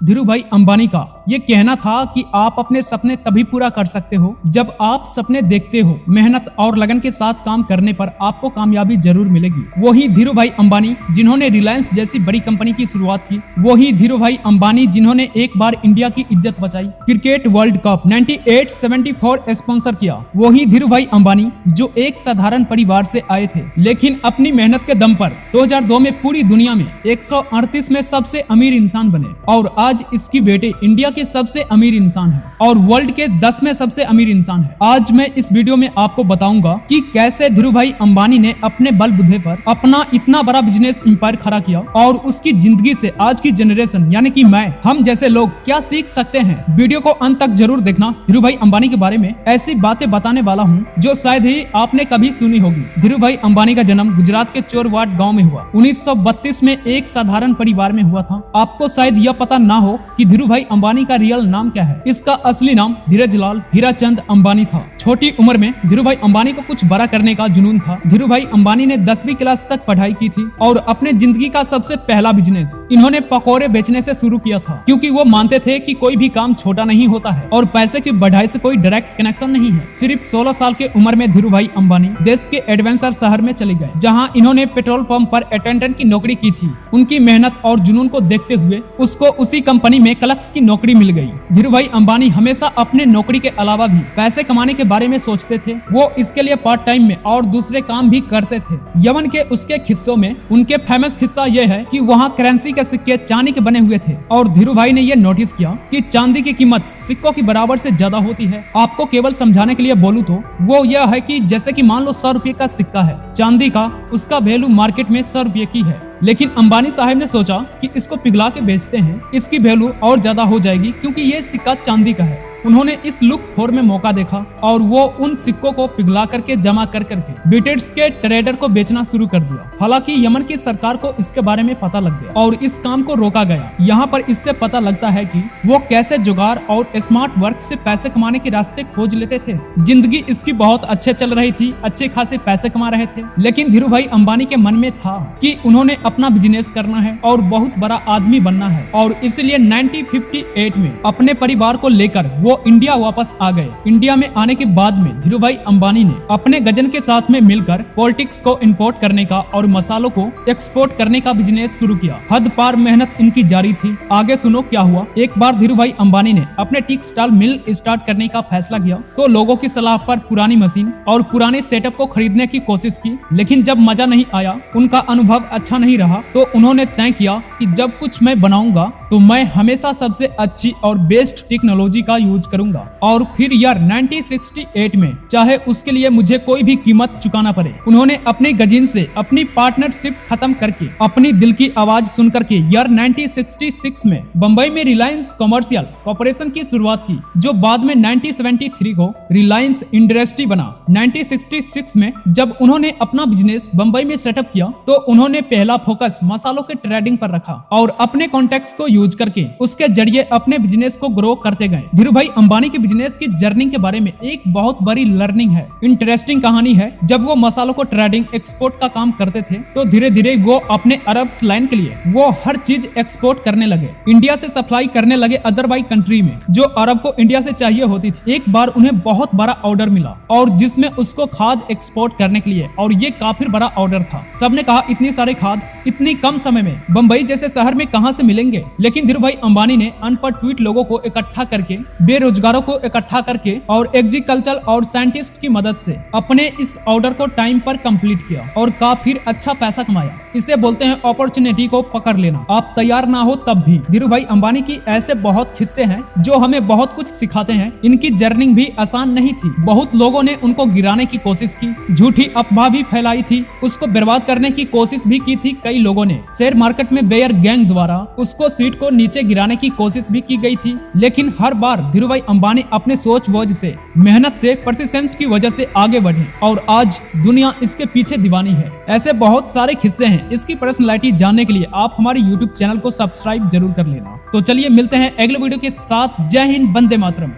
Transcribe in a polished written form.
धीरूभाई अंबानी का ये कहना था कि आप अपने सपने तभी पूरा कर सकते हो जब आप सपने देखते हो। मेहनत और लगन के साथ काम करने पर आपको कामयाबी जरूर मिलेगी। वही धीरूभाई अंबानी जिन्होंने रिलायंस जैसी बड़ी कंपनी की शुरुआत की, वही धीरूभाई अंबानी जिन्होंने एक बार इंडिया की इज्जत बचाई, क्रिकेट वर्ल्ड कप 98-74 स्पॉन्सर किया। वही धीरूभाई अंबानी जो एक साधारण परिवार से आए थे, लेकिन अपनी मेहनत के दम पर 2002 में पूरी दुनिया में 138 में सबसे अमीर इंसान बने और आज इसकी बेटे इंडिया के सबसे अमीर इंसान है और वर्ल्ड के 10 में सबसे अमीर इंसान है। आज मैं इस वीडियो में आपको बताऊंगा कि कैसे धीरूभाई अंबानी ने अपने बलबूते पर अपना इतना बड़ा बिजनेस एम्पायर खड़ा किया और उसकी जिंदगी से आज की जनरेशन यानी कि हम जैसे लोग क्या सीख सकते हैं। वीडियो को अंत तक जरूर देखना। धीरूभाई अंबानी के बारे में ऐसी बातें बताने वाला हूँ जो शायद ही आपने कभी सुनी होगी। धीरूभाई अंबानी का जन्म गुजरात के चोरवाड गाँव में हुआ। 1932 में एक साधारण परिवार में हुआ था। आपको शायद यह पता ना हो कि धीरूभाई अंबानी का रियल नाम क्या है। इसका असली नाम धीरजलाल हीराचंद अंबानी था। छोटी उम्र में धीरूभाई अंबानी को कुछ बड़ा करने का जुनून था। धीरूभाई अंबानी ने 10वीं क्लास तक पढ़ाई की थी और अपने जिंदगी का सबसे पहला बिजनेस इन्होंने पकौड़े बेचने से शुरू किया था, क्योंकि वो मानते थे कि कोई भी काम छोटा नहीं होता है और पैसे की बढ़ाई से कोई डायरेक्ट कनेक्शन नहीं है। सिर्फ 16 साल की उम्र में धीरूभाई अंबानी देश के एडवेंचर शहर में चले गए, जहाँ इन्होंने पेट्रोल पंप पर अटेंडेंट की नौकरी की थी। उनकी मेहनत और जुनून को देखते हुए उसको उसी कंपनी में क्लर्क्स की नौकरी मिल गई। धीरूभाई अंबानी हमेशा अपने नौकरी के अलावा भी पैसे कमाने के बारे में सोचते थे। वो इसके लिए पार्ट टाइम में और दूसरे काम भी करते थे। यमन के उसके खिस्सों में उनके फेमस खिस्सा यह है कि वहाँ करेंसी के सिक्के चांदी के बने हुए थे और धीरूभाई ने यह नोटिस किया कि चांदी की कीमत सिक्कों की बराबर से ज्यादा होती है। आपको केवल समझाने के लिए बोलूं तो वो यह है कि जैसे कि मान लो 100 रुपए का सिक्का है चांदी का, उसका वैल्यू मार्केट में 100 रुपए की है, लेकिन अंबानी साहब ने सोचा कि इसको पिघला के बेचते हैं, इसकी वैल्यू और ज्यादा हो जाएगी क्योंकि ये सिक्का चांदी का है। उन्होंने इस लुक फोर में मौका देखा और वो उन सिक्कों को पिघला करके जमा कर करके ब्रिटिश के ट्रेडर को बेचना शुरू कर दिया। हालांकि यमन की सरकार को इसके बारे में पता लग गया और इस काम को रोका गया। यहाँ पर इससे पता लगता है कि वो कैसे जुगाड़ और स्मार्ट वर्क से पैसे कमाने के रास्ते खोज लेते थे। जिंदगी इसकी बहुत अच्छे चल रही थी, अच्छे खासे पैसे कमा रहे थे, लेकिन धीरूभाई अंबानी के मन में था कि उन्होंने अपना बिजनेस करना है और बहुत बड़ा आदमी बनना है और इसलिए 1958 में अपने परिवार को लेकर वो इंडिया वापस आ गए। इंडिया में आने के बाद में धीरूभाई अंबानी ने अपने गजन के साथ में मिलकर पॉलिटिक्स को इंपोर्ट करने का और मसालों को एक्सपोर्ट करने का बिजनेस शुरू किया। हद पार मेहनत इनकी जारी थी। आगे सुनो क्या हुआ। एक बार धीरूभाई अंबानी ने अपने टेक्सटाइल मिल स्टार्ट करने का फैसला किया तो लोगों की सलाह पर पुरानी मशीन और पुराने सेटअप को खरीदने की कोशिश की, लेकिन जब मजा नहीं आया, उनका अनुभव अच्छा नहीं रहा, तो उन्होंने तय किया कि जब कुछ मैं बनाऊंगा तो मैं हमेशा सबसे अच्छी और बेस्ट टेक्नोलॉजी का यूज करूंगा। और फिर यार 1968 में चाहे उसके लिए मुझे कोई भी कीमत चुकाना पड़े, उन्होंने अपने गजीन से अपनी पार्टनरशिप खत्म करके अपनी दिल की आवाज सुन करके यार 1966 में बंबई में रिलायंस कमर्शियल कॉर्पोरेशन की शुरुआत की, जो बाद में 1973 को रिलायंस इंडस्ट्री बना। 1966 में जब उन्होंने अपना बिजनेस बंबई में सेटअप किया तो उन्होंने पहला फोकस मसालों के ट्रेडिंग पर रखा और अपने कॉन्टेक्ट्स को यूज करके उसके जरिए अपने बिजनेस को ग्रो करते गए। धीरूभाई अंबानी के बिजनेस की जर्नी के बारे में एक बहुत बड़ी लर्निंग है, इंटरेस्टिंग कहानी है। जब वो मसालों को ट्रेडिंग एक्सपोर्ट का काम करते थे तो धीरे धीरे वो अपने अरब लाइन के लिए वो हर चीज एक्सपोर्ट करने लगे। इंडिया से सप्लाई करने लगे अदरवाइज कंट्री में जो अरब को इंडिया से चाहिए होती थी। एक बार उन्हें बहुत बड़ा ऑर्डर मिला और जिसमें उसको खाद एक्सपोर्ट करने के लिए, और ये काफी बड़ा ऑर्डर था। सबने कहा इतनी सारे खाद इतनी कम समय में बंबई जैसे शहर में कहां से मिलेंगे, लेकिन धीरूभाई अंबानी ने अनपढ़ ट्वीट लोगों को इकट्ठा करके, बेरोजगारों को इकट्ठा करके और एग्रीकल्चर और साइंटिस्ट की मदद से अपने इस ऑर्डर को टाइम पर कंप्लीट किया और काफी अच्छा पैसा कमाया। इसे बोलते हैं अपॉर्चुनिटी को पकड़ लेना। आप तैयार ना हो तब भी। धीरूभाई अंबानी की ऐसे बहुत किस्से हैं जो हमें बहुत कुछ सिखाते हैं। इनकी जर्नी भी आसान नहीं थी। बहुत लोगों ने उनको गिराने की कोशिश की, झूठी अफवाह भी फैलाई थी, उसको बर्बाद करने की कोशिश भी की थी। कई लोगों ने शेयर मार्केट में बेयर गैंग द्वारा उसको सीट को नीचे गिराने की कोशिश भी की गई थी, लेकिन हर बार धीरूभाई अंबानी अपने सोच वोज से, मेहनत से, परसिस्टेंट की वजह से आगे बढ़े और आज दुनिया इसके पीछे दीवानी है। ऐसे बहुत सारे किस्से हैं। इसकी पर्सनैलिटी जानने के लिए आप हमारे YouTube चैनल को सब्सक्राइब जरूर कर लेना। तो चलिए मिलते हैं अगले वीडियो के साथ। जय हिंद, वंदे मातरम।